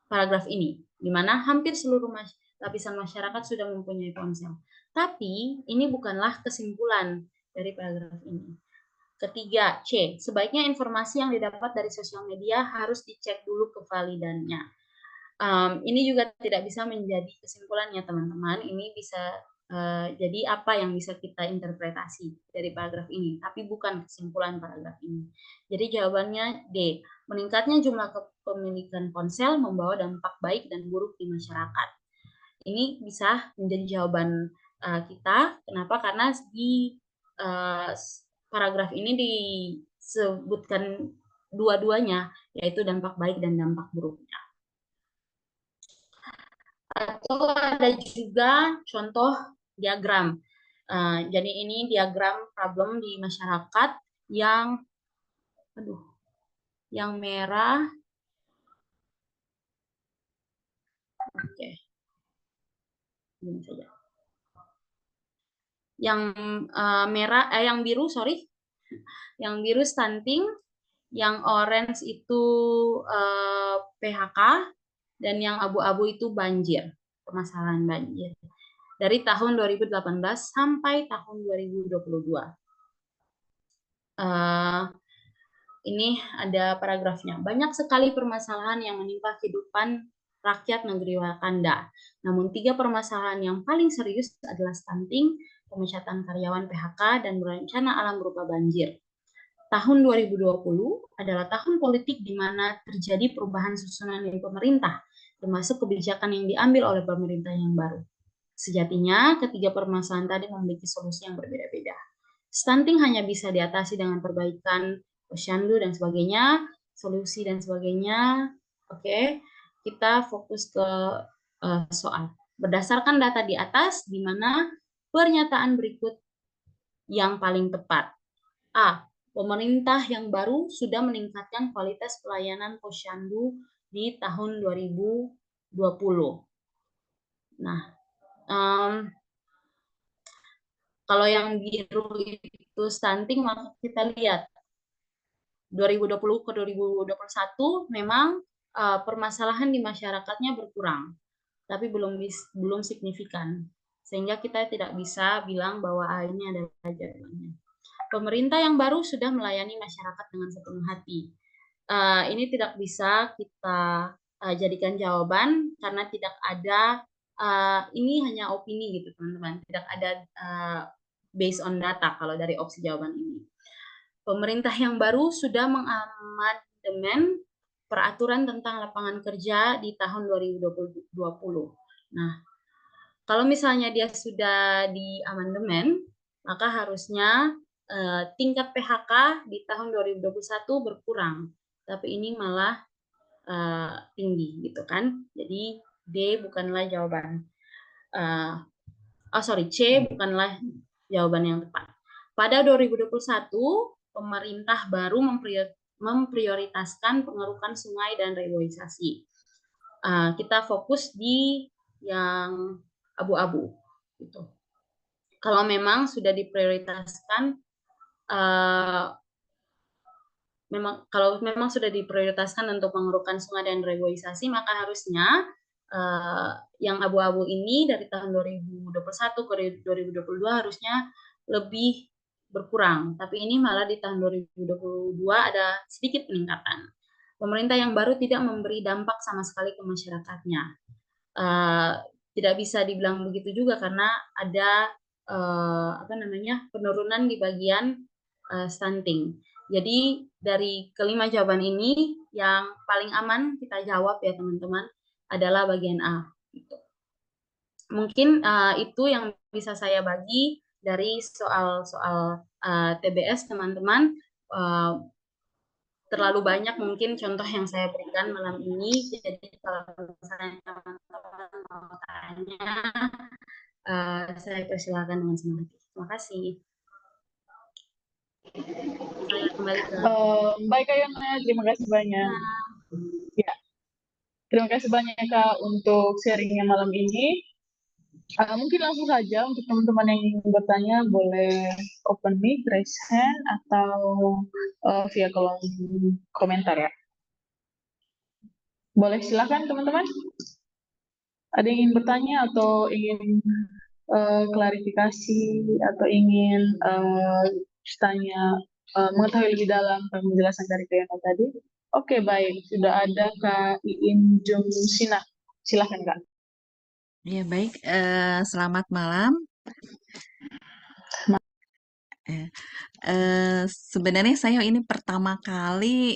paragraf ini, di mana hampir seluruh lapisan masyarakat sudah mempunyai ponsel. Tapi ini bukanlah kesimpulan dari paragraf ini. Ketiga, C. Sebaiknya informasi yang didapat dari sosial media harus dicek dulu kevalidannya. Ini juga tidak bisa menjadi kesimpulannya, teman-teman. Ini bisa jadi apa yang bisa kita interpretasi dari paragraf ini, tapi bukan kesimpulan paragraf ini. Jadi jawabannya D. Meningkatnya jumlah kepemilikan ponsel membawa dampak baik dan buruk di masyarakat. Ini bisa menjadi jawaban kita. Kenapa? Karena di paragraf ini disebutkan dua-duanya, yaitu dampak baik dan dampak buruknya. Atau ada juga contoh diagram. Jadi ini diagram problem di masyarakat yang merah. Oke. Ini saja. Yang merah, yang biru, sorry. Yang biru stunting, yang orange itu PHK, dan yang abu-abu itu banjir, permasalahan banjir. Dari tahun 2018 sampai tahun 2022. Ini ada paragrafnya. Banyak sekali permasalahan yang menimpa kehidupan rakyat negeri Wakanda. Namun 3 permasalahan yang paling serius adalah stunting, pemecatan karyawan PHK, dan bencana alam berupa banjir. Tahun 2020 adalah tahun politik di mana terjadi perubahan susunan di pemerintah, termasuk kebijakan yang diambil oleh pemerintah yang baru. Sejatinya, ketiga permasalahan tadi memiliki solusi yang berbeda-beda. Stunting hanya bisa diatasi dengan perbaikan posyandu dan sebagainya, solusi dan sebagainya. Oke, kita fokus ke soal. Berdasarkan data di atas, di mana pernyataan berikut yang paling tepat. A. Pemerintah yang baru sudah meningkatkan kualitas pelayanan posyandu di tahun 2020. Nah, kalau yang biru itu stunting, maka kita lihat 2020 ke 2021 memang permasalahan di masyarakatnya berkurang, tapi belum signifikan, sehingga kita tidak bisa bilang bahwa ini adalah jawabannya. Pemerintah yang baru sudah melayani masyarakat dengan sepenuh hati. Ini tidak bisa kita jadikan jawaban karena tidak ada. Ini hanya opini gitu teman-teman, tidak ada based on data kalau dari opsi jawaban ini. Pemerintah yang baru sudah mengamandemen peraturan tentang lapangan kerja di tahun 2020. Nah, kalau misalnya dia sudah di amandemen, maka harusnya tingkat PHK di tahun 2021 berkurang, tapi ini malah tinggi gitu kan. Jadi D bukanlah jawaban. C bukanlah jawaban yang tepat. Pada 2021, pemerintah baru memprioritaskan pengerukan sungai dan reboisasi. Kita fokus di yang abu-abu. Gitu. Kalau memang sudah diprioritaskan, kalau memang sudah diprioritaskan untuk pengerukan sungai dan reboisasi, maka harusnya yang abu-abu ini dari tahun 2021 ke 2022 harusnya lebih berkurang. Tapi ini malah di tahun 2022 ada sedikit peningkatan. Pemerintah yang baru tidak memberi dampak sama sekali ke masyarakatnya. Tidak bisa dibilang begitu juga karena ada penurunan di bagian stunting. Jadi dari kelima jawaban ini yang paling aman kita jawab ya teman-teman adalah bagian A. Gitu. Mungkin itu yang bisa saya bagi dari soal-soal TBS teman-teman. Terlalu banyak mungkin contoh yang saya berikan malam ini. Jadi kalau misalnya teman-teman mau tanya, saya persilakan dengan senang hati. Terima kasih. Saya kembali ke Baik Kak Yona, terima kasih banyak. Ya, terima kasih banyak Kak untuk sharingnya malam ini. Mungkin langsung saja untuk teman-teman yang ingin bertanya boleh open mic, raise hand, atau via kolom komentar ya. Boleh silakan teman-teman. Ada yang ingin bertanya atau ingin klarifikasi atau ingin mengetahui lebih dalam penjelasan dari Kak Yana tadi? Oke, baik. Sudah ada Kak Iin Jungsina. Silakan Kak. Ya baik, selamat malam. Sebenarnya saya ini pertama kali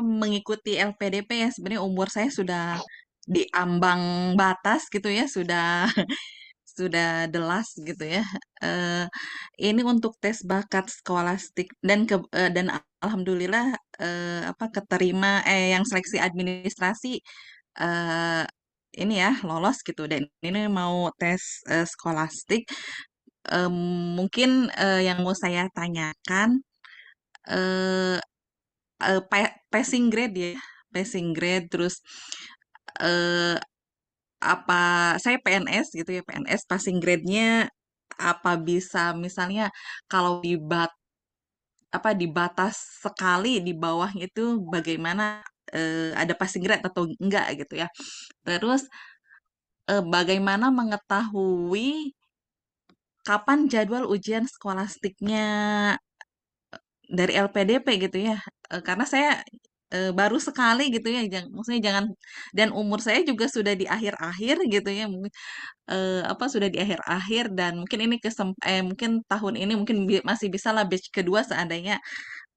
mengikuti LPDP ya. Sebenarnya umur saya sudah di ambang batas gitu ya, sudah sudah delas gitu ya. Ini untuk tes bakat skolastik dan alhamdulillah keterima yang seleksi administrasi eh, ini ya lolos gitu dan ini mau tes skolastik. Em, Mungkin yang mau saya tanyakan eh passing grade ya, passing grade terus eh apa saya PNS gitu ya, PNS passing grade-nya apa bisa misalnya kalau di batas sekali di bawahnya itu bagaimana ada passing grade atau enggak gitu ya. Terus bagaimana mengetahui kapan jadwal ujian skolastiknya dari LPDP gitu ya. Karena saya baru sekali gitu ya, maksudnya jangan dan umur saya juga sudah di akhir-akhir gitu ya, sudah di akhir-akhir dan mungkin ini mungkin tahun ini mungkin masih bisa lah batch kedua seandainya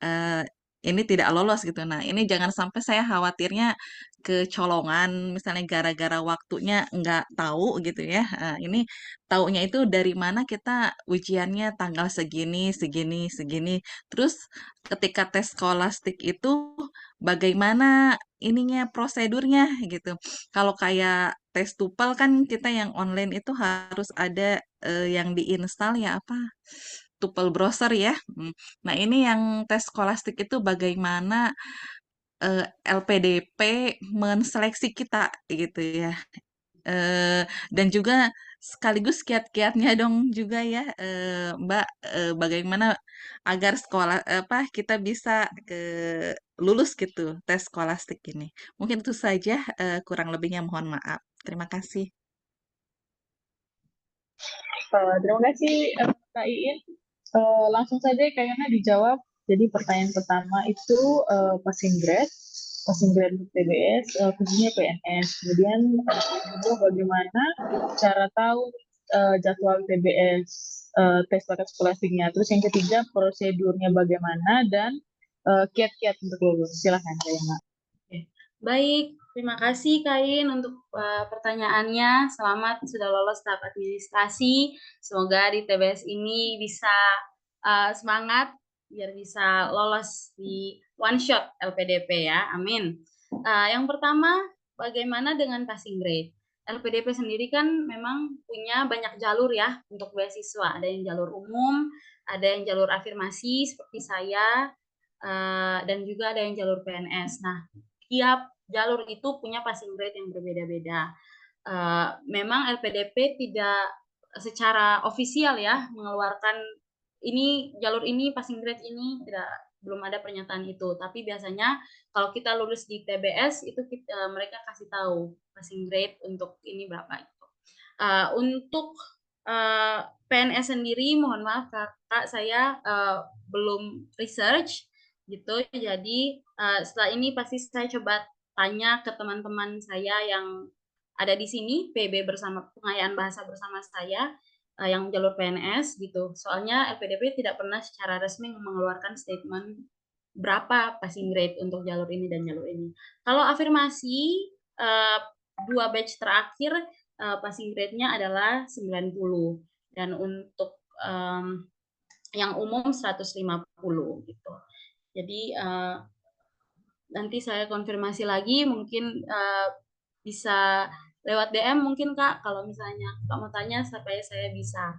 eh, ini tidak lolos gitu. Nah, ini jangan sampai saya khawatirnya kecolongan, misalnya gara-gara waktunya nggak tahu gitu ya. Ini taunya itu dari mana kita ujiannya tanggal segini, segini, segini. Terus ketika tes skolastik itu bagaimana ininya prosedurnya gitu. Kalau kayak tes TOEFL kan kita yang online itu harus ada yang diinstal ya apa? TOEFL browser ya. Nah, ini yang tes skolastik itu bagaimana LPDP menseleksi kita gitu ya. Dan juga sekaligus kiat-kiatnya dong juga ya, Mbak, bagaimana agar kita bisa lulus gitu tes skolastik ini. Mungkin itu saja, kurang lebihnya mohon maaf. Terima kasih. Terima kasih Kak Iin. Langsung saja kayaknya dijawab. Jadi pertanyaan pertama itu passing grade untuk TBS, khususnya PNS. Kemudian kedua bagaimana cara tahu jadwal TBS, tes bakat skolastiknya. Terus yang ketiga prosedurnya bagaimana dan kiat-kiat untuk lulus. Silahkan Kayana. Baik, terima kasih Kain untuk pertanyaannya. Selamat sudah lolos tahap administrasi. Semoga di TBS ini bisa semangat biar bisa lolos di one shot LPDP ya. Amin. Yang pertama, bagaimana dengan passing grade? LPDP sendiri kan memang punya banyak jalur ya untuk beasiswa. Ada yang jalur umum, ada yang jalur afirmasi seperti saya, dan juga ada yang jalur PNS. Nah, tiap jalur itu punya passing grade yang berbeda-beda. Memang LPDP tidak secara ofisial ya mengeluarkan ini jalur ini passing grade ini, belum ada pernyataan itu. Tapi biasanya kalau kita lulus di TBS itu mereka kasih tahu passing grade untuk ini berapa itu. Untuk PNS sendiri, mohon maaf kakak, saya belum research gitu. Jadi setelah ini pasti saya coba tanya ke teman-teman saya yang ada di sini, PB bersama pengayaan bahasa bersama saya, yang jalur PNS gitu. Soalnya LPDP tidak pernah secara resmi mengeluarkan statement berapa passing grade untuk jalur ini dan jalur ini. Kalau afirmasi, 2 batch terakhir passing grade-nya adalah 90 dan untuk yang umum 150 gitu. Jadi nanti saya konfirmasi lagi, mungkin bisa lewat DM mungkin Kak, kalau misalnya Kak mau tanya supaya saya bisa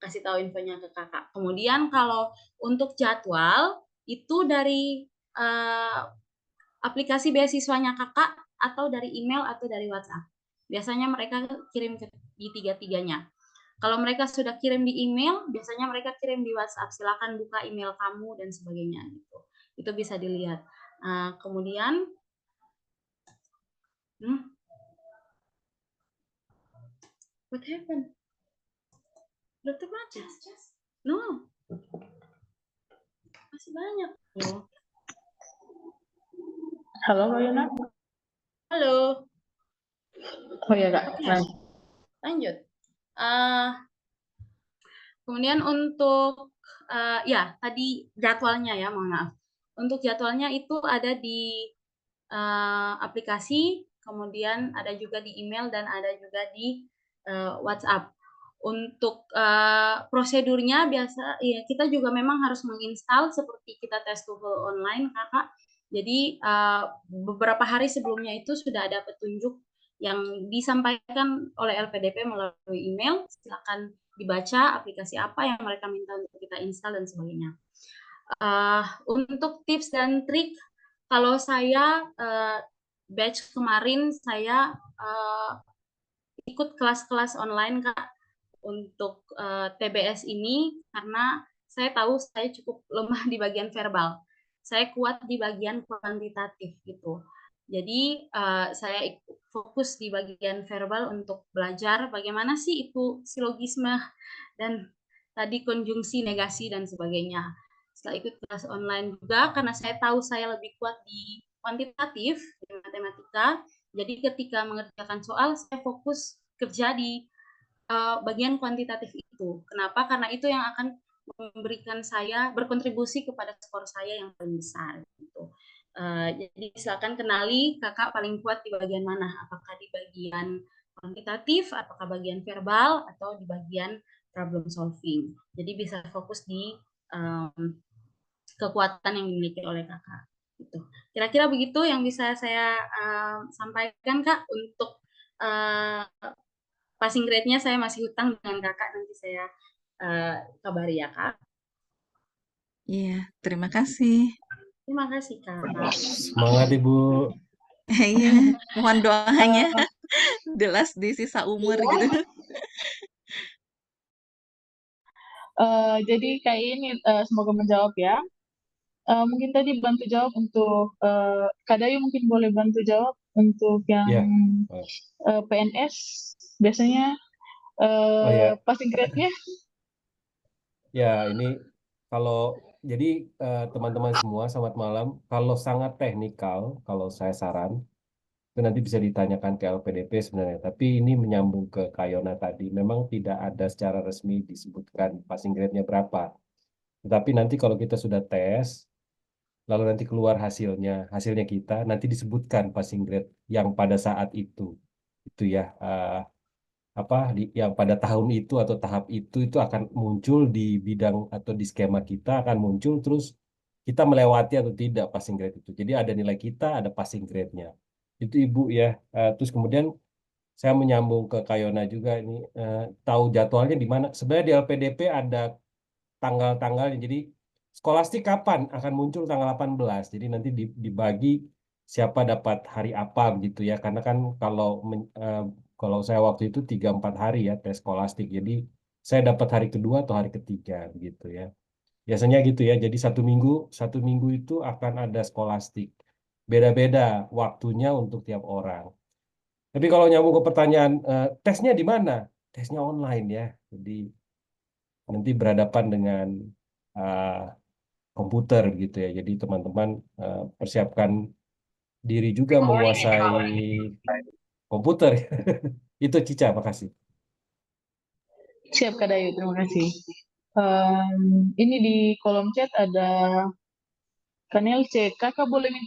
kasih tahu infonya ke Kakak. Kemudian kalau untuk jadwal itu dari aplikasi beasiswanya Kakak atau dari email atau dari WhatsApp. Biasanya mereka kirim di tiga-tiganya. Kalau mereka sudah kirim di email, biasanya mereka kirim di WhatsApp. Silakan buka email kamu dan sebagainya gitu. Itu bisa dilihat. Kemudian what happened? Dokter macet? No. Masih banyak. Oh. Halo, Kak Yona. Halo. Oh iya, Kak. Lanjut. Kemudian untuk ya tadi jadwalnya ya, mohon maaf. Untuk jadwalnya itu ada di aplikasi, kemudian ada juga di email dan ada juga di WhatsApp. Untuk prosedurnya biasa ya kita juga memang harus menginstal seperti kita tes TOEFL online, Kakak. Jadi beberapa hari sebelumnya itu sudah ada petunjuk yang disampaikan oleh LPDP melalui email. Silakan dibaca aplikasi apa yang mereka minta untuk kita install dan sebagainya. Untuk tips dan trik, kalau saya batch kemarin saya ikut kelas-kelas online Kak untuk TBS ini karena saya tahu saya cukup lemah di bagian verbal. Saya kuat di bagian kuantitatif gitu. Jadi saya fokus di bagian verbal untuk belajar bagaimana sih itu silogisme dan tadi konjungsi, negasi dan sebagainya. Setelah ikut kelas online juga karena saya tahu saya lebih kuat di kuantitatif di matematika. Jadi ketika mengerjakan soal saya fokus kerja di bagian kuantitatif itu. Kenapa? Karena itu yang akan memberikan saya berkontribusi kepada skor saya yang paling besar. Gitu. Jadi silakan kenali kakak paling kuat di bagian mana. Apakah di bagian kuantitatif, apakah bagian verbal, atau di bagian problem solving. Jadi bisa fokus di kekuatan yang dimiliki oleh kakak. Gitu. Kira-kira begitu yang bisa saya sampaikan Kak untuk passing grade-nya saya masih hutang dengan kakak, nanti saya kabari ya Kak. Iya, terima kasih. Terima kasih Kak. Semangat Ibu. Iya, mohon doanya jelas di sisa umur gitu. Jadi kayak ini semoga menjawab ya. Mungkin tadi bantu jawab untuk Kak Dayu, mungkin boleh bantu jawab untuk yang Ya. PNS biasanya ya. passing grade-nya. Ya, ini kalau jadi teman-teman semua selamat malam. Kalau sangat teknikal, kalau saya saran itu nanti bisa ditanyakan ke LPDP sebenarnya. Tapi ini menyambung ke Kayona tadi. Memang tidak ada secara resmi disebutkan passing grade-nya berapa. Tetapi nanti kalau kita sudah tes, lalu nanti keluar hasilnya kita nanti disebutkan passing grade yang pada saat itu ya yang pada tahun itu atau tahap itu akan muncul di bidang atau di skema kita akan muncul, terus kita melewati atau tidak passing grade itu. Jadi ada nilai kita, ada passing grade-nya. Itu Ibu ya. Terus kemudian saya menyambung ke Kayona juga ini, tahu jadwalnya di mana. Sebenarnya di LPDP ada tanggal-tanggalnya. Jadi skolastik kapan akan muncul tanggal 18. Jadi nanti dibagi siapa dapat hari apa gitu ya. Karena kan kalau saya waktu itu 3-4 hari ya tes skolastik. Jadi saya dapat hari kedua atau hari ketiga gitu ya. Biasanya gitu ya. Jadi satu minggu itu akan ada skolastik. Beda-beda waktunya untuk tiap orang. Tapi kalau nyambung ke pertanyaan, tesnya di mana? Tesnya online ya. Jadi nanti berhadapan dengan uh, komputer gitu ya. Jadi teman-teman persiapkan diri juga menguasai komputer. Itu Cica, makasih. Siap Kak Dayu, terima kasih. Ini di kolom chat ada Kanel C. Kakak boleh minta